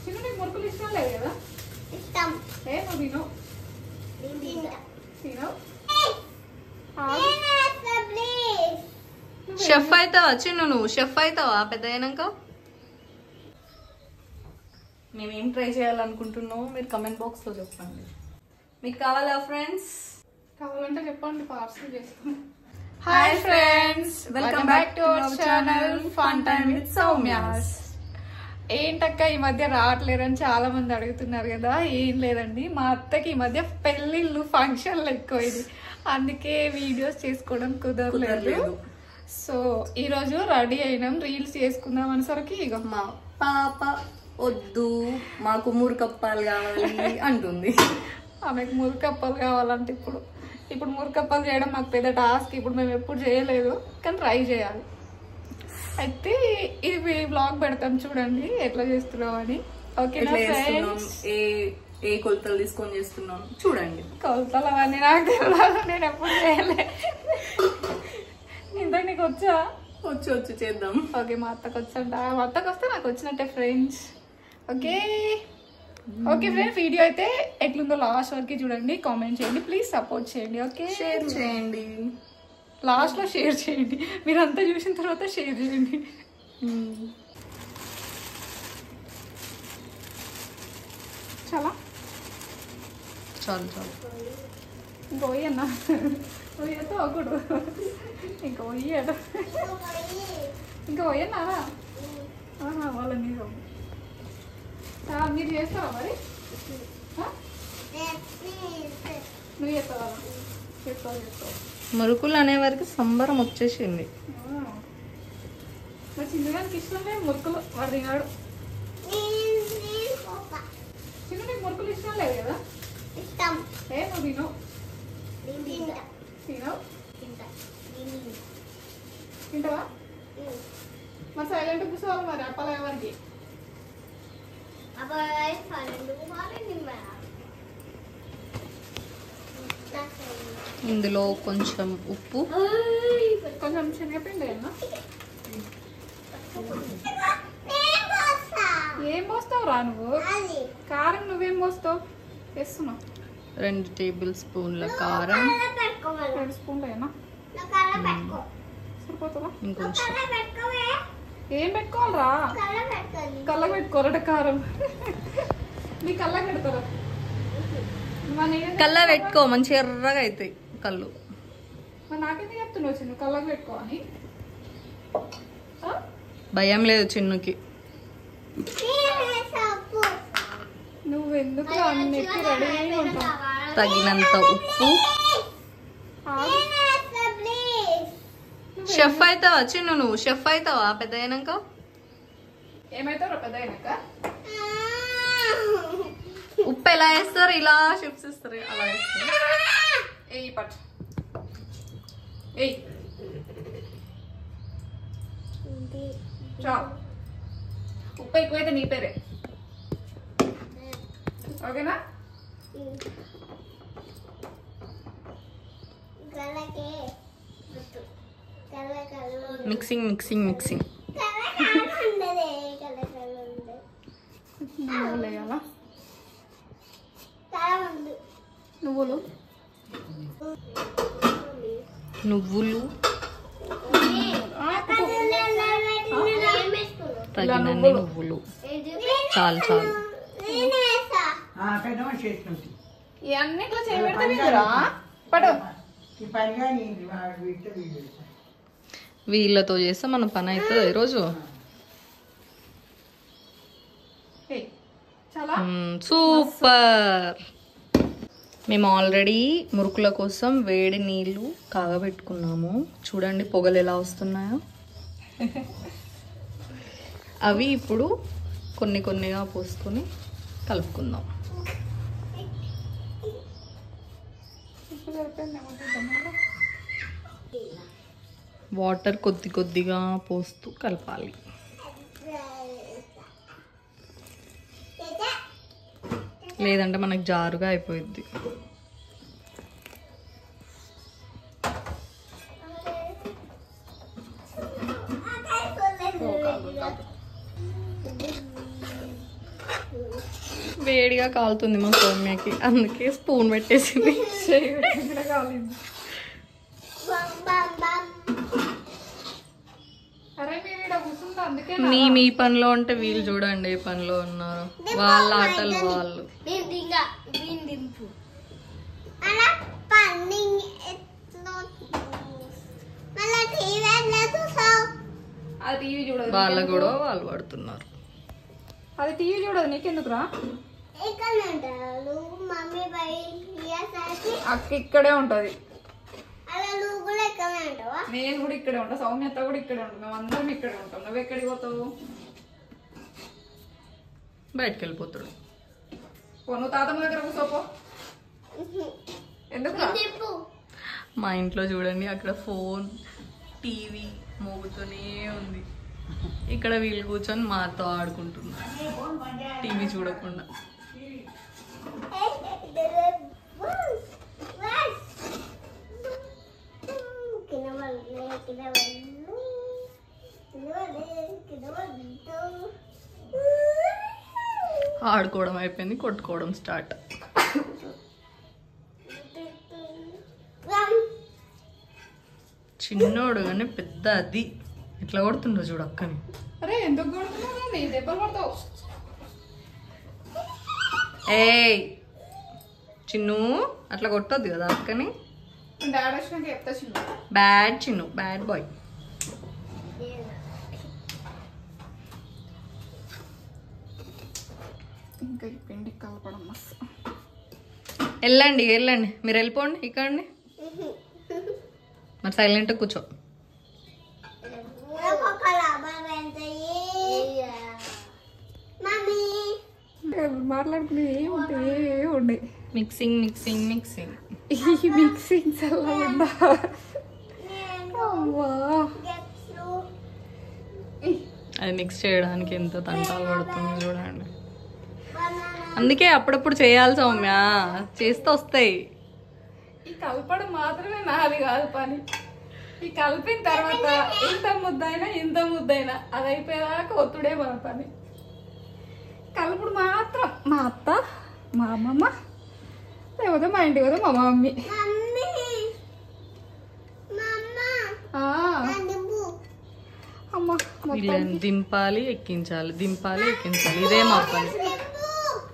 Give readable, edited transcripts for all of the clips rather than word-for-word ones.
చిన్న నీకు మురుకులు ఇష్టం లేదు కదా? ఇష్టం. ఏ నువ్వు తినవు. షెఫ్ అవుతావా చిన్ను? నువ్వు షెఫ్ అవుతావా పెద్ద అయినాక? మేమేం ట్రై చేయాలనుకుంటున్నావు మీరు కమెంట్ బాక్స్లో చెప్పండి. మీకు కావాలా ఫ్రెండ్స్? కావాలంటే చెప్పండి, పార్సల్ చేస్తాం. Hi friends, welcome back to our channel fun time with Soumya's. ఏంటక్క ఈ మధ్య రావట్లేరని చాలా మంది అడుగుతున్నారు కదా. ఏం లేదండి, మా అత్తకి ఈ మధ్య పెళ్ళిళ్ళు ఫంక్షన్లు ఎక్కువైంది, అందుకే వీడియోస్ చేసుకోవడం కుదరలేదు. సో ఈరోజు రెడీ అయినాం, రీల్స్ చేసుకుందాం అనేసరికి ఇక మా పాప వద్దు మాకు మురుకప్పాలు కావాలి అంటుంది. ఆమెకు మురుకప్పలు కావాలంటే ఇప్పుడు మురుకప్పలు చేయడం మాకు పెద్ద టాస్క్. ఇప్పుడు మేము ఎప్పుడు చేయలేదు, కానీ ట్రై చేయాలి. అయితే ఇది బ్లాగ్ పెడతాం, చూడండి ఎట్లా చేస్తున్నాం అని. ఓకేనా ఫ్రెండ్స్? ఏ కొలతలు తీసుకొని చేస్తున్నాం చూడండి. కొలతలు అవన్నీ నాకు తెలియదు, నేను ఎప్పుడు చేయలే. ఇంత నీకు వచ్చా? వచ్చు చేద్దాం. ఓకే, మా అత్తకు వచ్చంట, మా అత్తకు వస్తే నాకు వచ్చినట్టే ఫ్రెండ్స్. ఓకే ఫ్రెండ్స్, వీడియో అయితే ఎట్లుందో లాస్ట్ వరకు చూడండి, కామెంట్ చేయండి, ప్లీజ్ సపోర్ట్ చేయండి. ఓకే, షేర్ చేయండి, లాస్ట్ లో షేర్ చేయండి, మీరంతా చూసిన తర్వాత షేర్ చేయండి. చాలా చాలు ఇంకా పోయన్నా, పోయేతో ఒకడు ఇంకా పోయాడు, ఇంకా పోయన్నారా? వాళ్ళ మీరు మీరు చేస్తావా మరి? నువ్వు చేస్తావా? చేస్తావు. మురుకులు అనే వరకు సంబరం వచ్చేసింది. మరి చిన్నగానికి ఇష్టం లేదు మురుకులు, వాడు తినాడు. చిన్న నీకు మురుకులు ఇష్టం లేదు కదా? ఇష్టం. ఏ నువ్వు తినవు. తింటావా? మరి సైలెంట్ కూర్చోవాలి మరి అప్పలే వారికి. ఇందులో కొంచెం ఉప్పు, కొంచెం శనగపిండి అన్నా. ఏం పోస్తావు రా నువ్వు? కారం నువ్వేం పోస్తావు? వేస్తున్నావు 2 టేబుల్ స్పూన్ల కారం, 2 స్పూన్లు అయినా సరిపోతుందా? ఇంకొంచెం. ఏం పెట్టుకోవాలరా? కళ్ళకు పెట్టుకోవాలట కారం. నీ కళ్ళకు పెడతారా? కళ్ళ పెట్టుకో, మంచి ఎర్రగా అవుతాయి కళ్ళు. నాకైతే చెప్తున్నావు చిన్న కళ్ళకు పెట్టుకో అని. భయం లేదు చిన్నుకి. నువ్వెందుకు అన్నిటికీ రెడీ అయి ఉంటావు? తగినంత ఉప్పు. షెఫ్ అవుతావా చిన్ను? నువ్వు షెఫ్ అవుతావా పెద్ద అయినాక? ఏమైతావు పెద్ద అయినాక? ఉప్పు ఎలా వేస్తారు? ఇలా షెఫ్స్ ఇస్తారు, అలా వేస్తారు. ఏయ్ పట్టు, ఏయ్ చాలు. ఉప్పు ఎక్కువైతే నీ పేరే, ఓకేనా? మిక్సింగ్. నువ్వులు వేయాలా? నువ్వులు తగినన్ని నువ్వులు. చాలు. ఇవన్నీ ఇట్లా చేయబెడతా పడు. వీళ్ళతో చేస్తే మన పని అవుతుంది ఈరోజు. సూపర్. మేము ఆల్రెడీ మురుకుల కోసం వేడి నీళ్ళు కాగబెట్టుకున్నాము. చూడండి పొగలు ఎలా వస్తున్నాయో. అవి ఇప్పుడు కొన్నిగా పోసుకొని కలుపుకుందాం. వాటర్ కొద్దిగా పోస్తూ కలపాలి. లేదంటే మనకు జారుగా అయిపోయింది. వేడిగా కాలుతుంది మా సౌమ్యకి, అందుకే స్పూన్ పెట్టేసింది. కాలింది. అరే మీరు ఇక్కడ కూర్చుంటే అందుకే మీ పనిలో ఉంటే వీళ్ళు చూడండి ఏ పనిలో ఉన్నారు. వాళ్ళ ఆటలు వాళ్ళు. అది టీవీ చూడదు, వాళ్ళ కూడా వాళ్ళు పడుతున్నారు. అది టీవీ చూడదు, నీకెందుకురా? అక్క ఇక్కడే ఉంటది, నేను కూడా ఇక్కడే ఉంటా, సౌమ్యత కూడా ఇక్కడే ఉంటాం, మేము అందరం ఇక్కడే ఉంటాం. నువ్వు ఎక్కడికి పోతావు? బయటకు వెళ్ళిపోతాడు. నువ్వు తాతమ్మ దగ్గర కూర్చోపో. ఎందుకు? మా ఇంట్లో చూడండి అక్కడ ఫోన్ టీవీ మోగుతూనే ఉంది, ఇక్కడ వీళ్ళు కూర్చొని మాతో ఆడుకుంటున్నారు టీవీ చూడకుండా. ఆడుకోవడం అయిపోయింది, కొట్టుకోవడం స్టార్ట్. చిన్నోడు కానీ పెద్ద అది ఎట్లా కొడుతుండో చూడు అక్కని. అరే ఎందుకు కొడుతున్నావు? దెబ్బలు పడతావు. ఏయ్ చిన్ను అట్లా కొట్టొద్దు కదా అక్కని. డాడీ వచ్చినాక చెప్తా చిన్న. Bad Chinnu, bad boy. ఇంకా ఈ పిండి కలపడం మస్తు. వెళ్ళండి వెళ్ళండి, మీరు వెళ్ళిపోండి ఇక్కడండి. మరి సైలెంట్ కూర్చో. మాట్లాడుకునేది ఏముండే మిక్సింగ్ మిక్సింగ్ మిక్సింగ్ ఈ మిక్సింగ్ చల్ల ఉందా? అది మిక్స్ చేయడానికి ఎంత తంటాలు పడుతుందో చూడండి. అందుకే అప్పుడప్పుడు చేయాలి సౌమ్య, చేస్తే వస్తాయి. ఈ కలపడం మాత్రమే నాది కాదు పని. ఈ కలిపిన తర్వాత ఇంత ముద్దైనా అది అయిపోయేదాకా ఒత్తుడే మన పని. కలుపుడు మాత్రం మా అత్త, మా అమ్మమ్మ, లేకపోతే మా ఇంటికి పోతే మా మమ్మీ. వీళ్ళని దింపాలి ఎక్కించాలి, దింపాలి ఎక్కించాలి, ఇదే మా పని.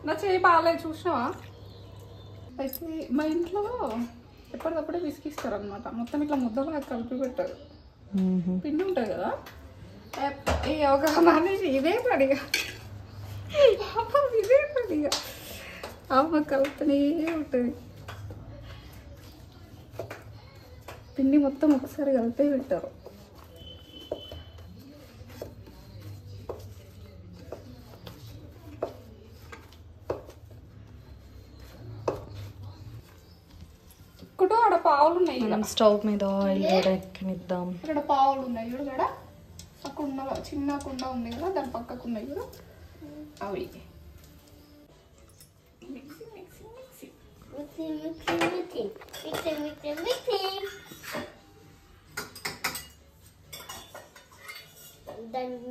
నా చేయి బాగాలేదు చూసినావా? అయితే మా ఇంట్లో ఎప్పటికప్పుడే విసిగిస్తారు అనమాట. మొత్తం ఇట్లా ముద్దలాగా కలిపి పెట్టారు. పిండి ఉంటుంది కదా, ఒక మనిషి ఇదే పడిగా అమ్మ కలుపుతూనే ఉంటుంది. పిండి మొత్తం ఒకసారి కలిపే పెట్టారు. ఇక్కడ ఆడ పావులు ఉన్నాయి. స్టవ్ మీద ఆయిల్ ఎక్కనిద్దాం. ఇక్కడ పావులు ఉన్నాయి చూడు, ఇక్కడ ఆ కుండలో చిన్న కుండ ఉంది కదా, దాని పక్కకు ఉన్నాయి చూడు అవి. దానికి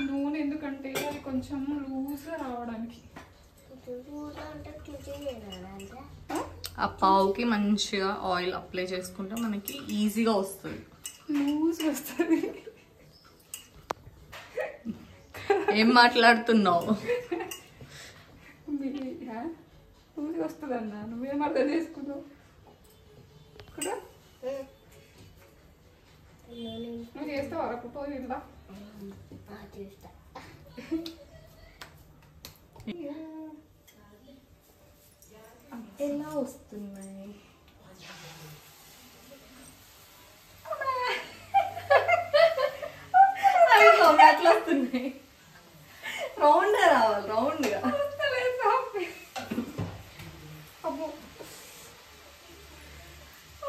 నూనె ఎందుకంటే అది కొంచెం లూజ్గా రావడానికి. ఆ పావుకి మంచిగా ఆయిల్ అప్లై చేసుకుంటే మనకి ఈజీగా వస్తుంది, లూజ్ వస్తుంది. ఏం మాట్లాడుతున్నావు? లూజ్ వస్తుంది అన్నా, నువ్వేం అర్థం చేసుకున్నావు? నువ్వు చేస్తావా పుట్టో ఇలా? ఎలా వస్తున్నాయి? అట్లా వస్తున్నాయి, రౌండ్ రావాలి, రౌండ్గా. అమ్మో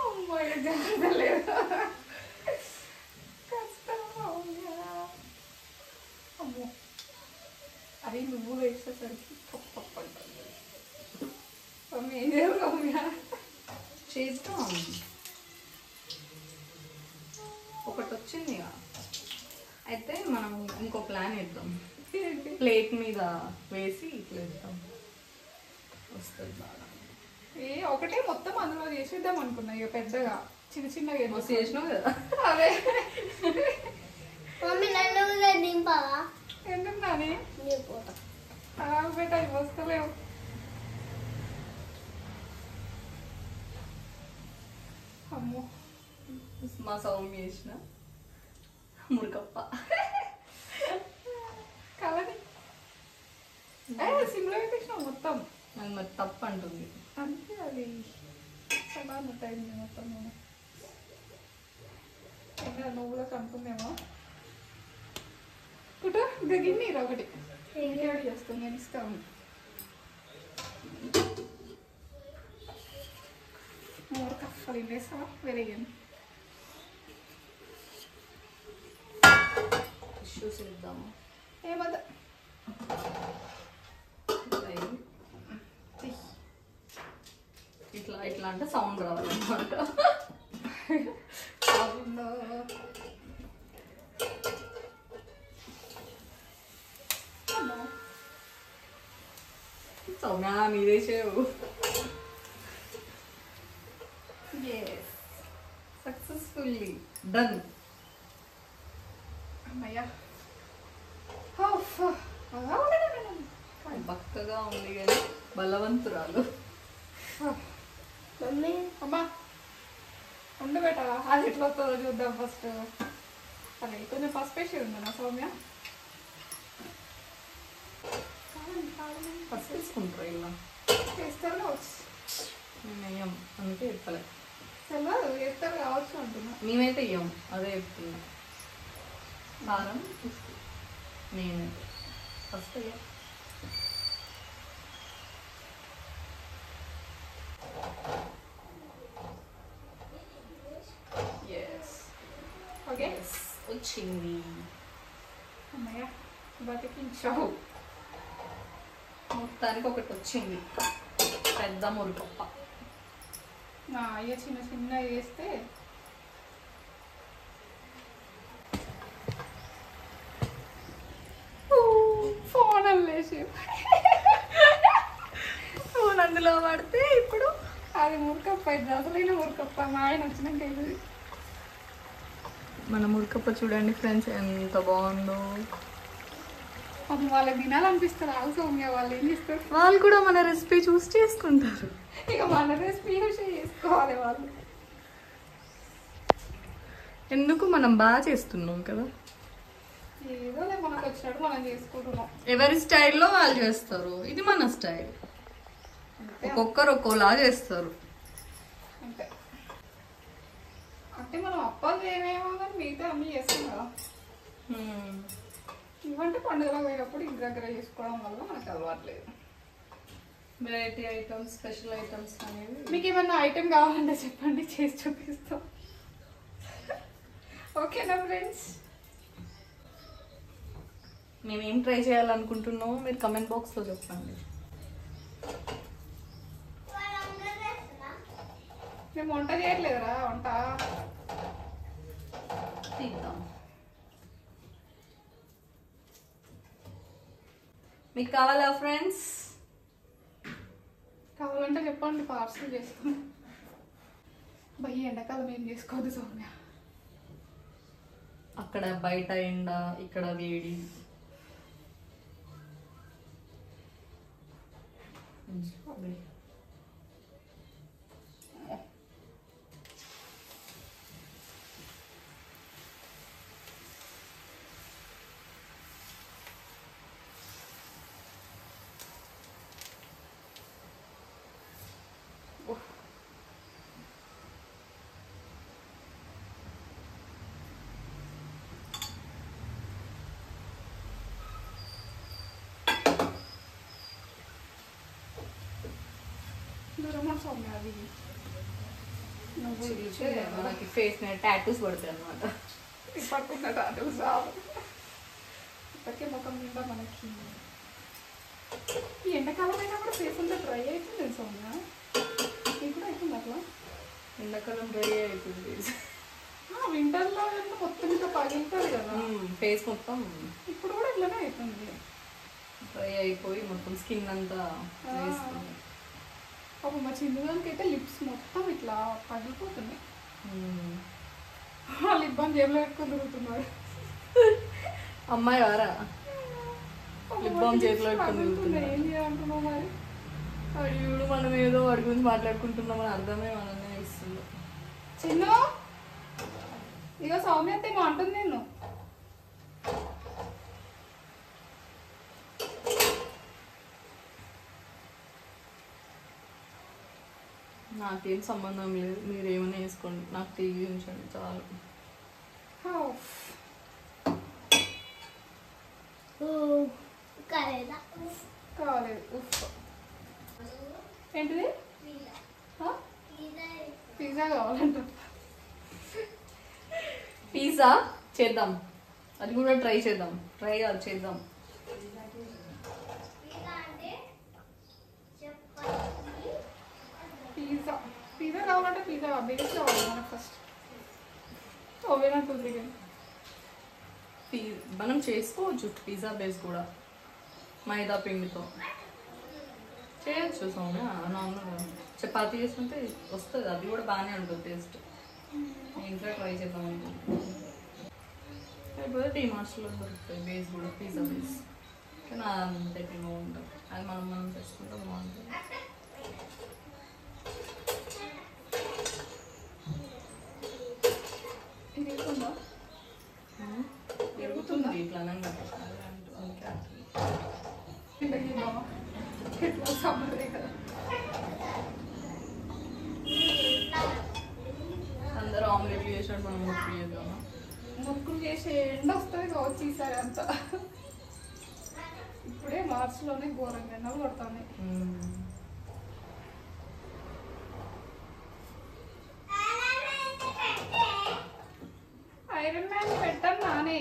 అమ్మాయి జరగలేదు, కష్టం. అమ్మో అది నువ్వు వేసేసరికి పప్పంటుంది. ఏం చేయాలి? చేస్తాం. ఒకటి వచ్చింది, అయితే మనం ఇంకో ప్లాన్ వేద్దాం. ప్లేట్ మీద వేసి ఇట్లా వేద్దాం, వస్తుంది బాగా. ఒకటే మొత్తం అందులో చేసేద్దాం అనుకున్నా, ఇక పెద్దగా చిన్న చిన్నగా మస్తు చేసినావు కదా. అదే మమ్మీ నన్ను దింపావా? ఎందుకు నాని బేట ఇవి వస్తలేవు. అమ్మో మా సౌమ్య చేసిన మురకప్ప కలని సిమ్లో పెట్టేసినావు మొత్తం. అది మరి తప్పు అంటుంది. అంతే అది చాలా అయింది మొత్తం. నేను ఇంకా నువ్వులో కనుక్కుందేమో కుట గిన్నె ఒకటి ఇంకేడు చేస్తాను, నేను ఇస్తాను. మూడు కప్పలు వేసావా వెలిగాను. ఇష్యూస్ ఇద్దాము. ఏమద్దా ఇట్లా ఇట్లా అంటే సౌండ్ రావాలన్నమాట. సౌమ్య మీదేసేవు. Successfully done. అమ్మయ్యా బక్కగా ఉంది కానీ బలవంతురాలు. మమ్మీ అమ్మా ఉండబెట్టవా? అది ఎట్లా వస్తుందో చూద్దాం ఫస్ట్. అదే కొంచెం పసుపు వేసి ఉందా సౌమ్య? ఫస్ట్ తీసుకుంటారు ఇలా వేస్తారు కావచ్చు. మేము వేయం, అందుకే చెప్పలే. తెల్లదు వేస్తారు కావచ్చు అంటున్నా. మేమైతే వేయం, అదే చెప్తున్నా. కారం నేనైతే ఫస్ట్ వేయం. ఓకే వచ్చింది. అమ్మయ్య బతికించావు. మొత్తానికి ఒకటి వచ్చింది, పెద్ద మురుకప్ప. అయ్యో చిన్న చిన్న వేస్తే ఫోన్ అల్లేసి ఫోన్ అందులో పడితే ఇప్పుడు అది మురకప్ప ఇది అసలైన మురకప్ప. మా ఆయన వచ్చినాక ఇది మన మురుకప్ప చూడండి ఫ్రెండ్స్ ఎంత బాగుందో. పాపం వాళ్ళకి తినాలనిపిస్తారు. ఆవు సౌమ్య వాళ్ళు ఏం చేస్తారు? వాళ్ళు కూడా మన రెసిపీ చూసి చేసుకుంటారు. ఇక మన రెసిపీ చేసుకోవాలి వాళ్ళు. ఎందుకు మనం బాగా చేస్తున్నాం కదా, ఏదో మనకు వచ్చినట్టు మనం చేసుకుంటున్నాం. ఎవరి స్టైల్లో వాళ్ళు చేస్తారు, ఇది మన స్టైల్. ఒక్కొక్కరు ఒక్కోలా చేస్తారు. అంతే. అంటే మనం అప్పాలు చేయమేమో కానీ మిగతా అన్నీ చేస్తాం కదా. ఇవంటే పండుగలకు పోయినప్పుడు ఇంటి దగ్గర చేసుకోవడం వల్ల మనకు అలవాట్లేదు. వెరైటీ ఐటమ్స్, స్పెషల్ ఐటమ్స్ అనేవి. మీకు ఏమన్నా ఐటెం కావాలంటే చెప్పండి, చేసి చూపిస్తాం. ఓకేనా ఫ్రెండ్స్? మేము ఏం ట్రై చేయాలనుకుంటున్నామో మీరు కమెంట్ బాక్స్లో చెప్పండి. మేము వంట చేయట్లేదురా, వంట తీద్దాం. మీకు కావాలా ఫ్రెండ్స్? కావాలంటే చెప్పండి, పార్సల్ చేస్తాం. భయ్య ఎండాకాలం ఏం చేసుకోవద్దు సౌమ్య. అక్కడ బయట ఎండ, ఇక్కడ వేడి. దూరమా సౌమ్య అది నువ్వు మనకి ఫేస్ మీద టాటూస్ పడతాయి అన్నమాట. పట్టుకున్న టాటూ చాలు. ఇప్పటికే ముఖం నిండా మనకి ఈ ఎండాకాలం అయినా కూడా ఫేస్ అంతా డ్రై అవుతుంది సౌమ్య. ఇది కూడా అవుతుంది అట్లా. ఎండాకాలం డ్రై అవుతుంది, వింటర్లో మొత్తం ఇంకా పగిలితుంది కదా ఫేస్ మొత్తం. ఇప్పుడు కూడా ఇట్లానే అవుతుంది. ఫ్రై అయిపోయి మొత్తం స్కిన్ అంతా వేస్తుంది. పాపం మా చిన్నదానికి అయితే లిప్స్ మొత్తం ఇట్లా పగిలిపోతున్నాయి. లిప్ బామ్ జేబులో పెట్టుకొని తిరుగుతున్నాడు. అమ్మాయి వారా లిప్ బామ్ చేతిలో పెట్టుకొని ఏం చేయాలంటున్నావు మరి? అయ్యూడు మనం ఏదో వాడి గురించి మాట్లాడుకుంటున్నామని అర్థమే మనమే ఇస్తుంది. చిన్న ఇక సౌమ్యత ఏమో అంటుంది నేను. నాకేం సంబంధం లేదు, మీరు ఏమైనా వేసుకోండి, నాకు టీవీ ఉంచండి చాలు. కాలేదు. ఏంటిది? పిజ్జా కావాలంట. పిజ్జా చేద్దాం, అది కూడా ట్రై చేద్దాం. ట్రై కాదు చేద్దాం. పిజ్జా పిజ్జా కావాలంటే పిజ్జా బేస్ కావాలి మనకు ఫస్ట్. ఓవెన్ అంటుంది కానీ మనం చేసుకోవచ్చు పిజ్జా బేస్ కూడా మైదా పిండితో చేయొచ్చు. సౌమ్య నార్మల్గా చపాతీ చేసుకుంటే వస్తుంది, అది కూడా బాగానే ఉంటుంది టేస్ట్. ఇంట్లో ట్రై చేద్దాం అనుకుంటున్నాను. లేకపోతే డిమార్ట్స్లో దొరుకుతాయి బేస్ కూడా, పిజ్జా బేస్. కానీ అంత ఎక్కువ ఉంటుంది, అది మనం చేసుకుంటే బాగుంటుంది. తిరుగుతుంది ఇట్లా అందరూ ఆమ్లెట్లు చేసినట్టు మనం ముక్కులు చేద్దామా? ముక్కులు చేసే ఎండ వస్తుంది కావచ్చు ఈసారి అంతా. ఇప్పుడే మార్చిలోనే ఘోరంగా ఎండలు పడుతుంది. ఐరన్ మ్యాన్ పెట్టాను నానే.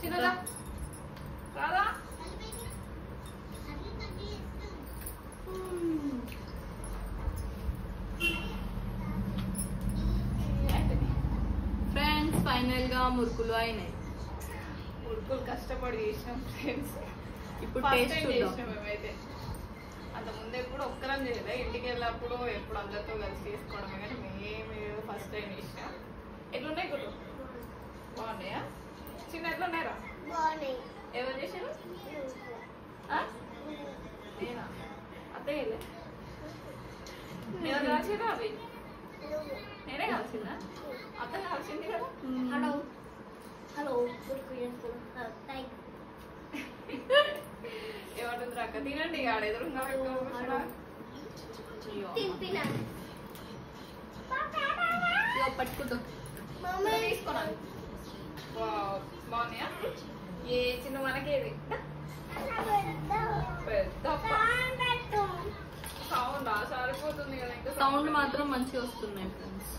చిన్నదా రాదా? ఫ్రెండ్స్ ఫైనల్ గా మురుకులు అయినాయి. మురుకులు కష్టపడి చేసినాం ఫ్రెండ్స్. ఇప్పుడు టేస్ట్ టేస్ట్ చేసినాం మేమైతే. అంత ముందు ఎప్పుడు ఒక్కరం చేయలేదు, ఇంటికి వెళ్ళినప్పుడు ఎప్పుడు అందరితో కలిసి చేసుకోవడమే. కానీ మేము ఫస్ట్ టైం చేసినా. ఎట్లున్నాయి గురు? బాగున్నాయా? చిన్న ఎట్లున్నాయరా? ఎవరు చేసారు? నేనా? అత్తయ్యలే ఎవరు కాల్చిరా అవి? నేనే కాల్చిందా? అత్త కాల్చింది కదా. హలో ఏమంటుంది అక్క? తినండి ఆడ ఎదురుగా పట్టుకుంటూ తీసుకున్నాను. బాగున్నాయా? ఏ చిన్న మనకేది పెద్ద సౌండ్ సారిపోతుంది కదా. ఇంకా సౌండ్ మాత్రం మంచిగా వస్తున్నాయి ఫ్రెండ్స్.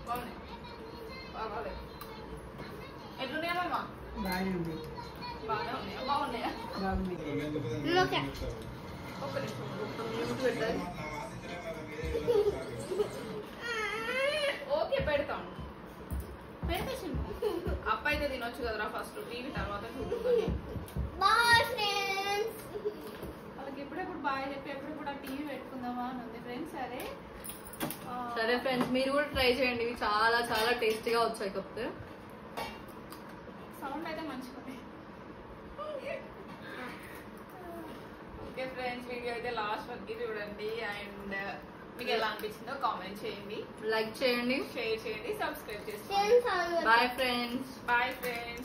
బాగున్నాయి. బాగాలేదు. ఎట్లున్నాయమ్మా? బాగానే ఉన్నాయా? బాగున్నాయా? ఒక్క నిమిషం పెట్టాలి. ఓకే పెడతాను. అప్ప అయితే తినొచ్చు కదరా ఫస్ట్, టీవీ తర్వాత చూడుతుంది. వాళ్ళకి ఎప్పుడెప్పుడు బాగా చెప్పి ఎప్పుడెప్పుడు ఆ టీవీ పెట్టుకుందామా అని ఉంది ఫ్రెండ్స్. సరే ఫ్రెండ్స్, మీరు కూడా ట్రై చేయండి, ఇవి చాలా చాలా టేస్టీగా వచ్చాయి. కాకపోతే సౌండ్ అయితే మంచిగా ఉంది. ఓకే ఫ్రెండ్స్, వీడియో అయితే లాస్ట్ వరకు చూడండి. అండ్ మీకు ఎలా అనిపించిందో కామెంట్ చేయండి, లైక్ చేయండి, షేర్ చేయండి, సబ్స్క్రైబ్ చేసుకోండి. Bye friends. Bye friends.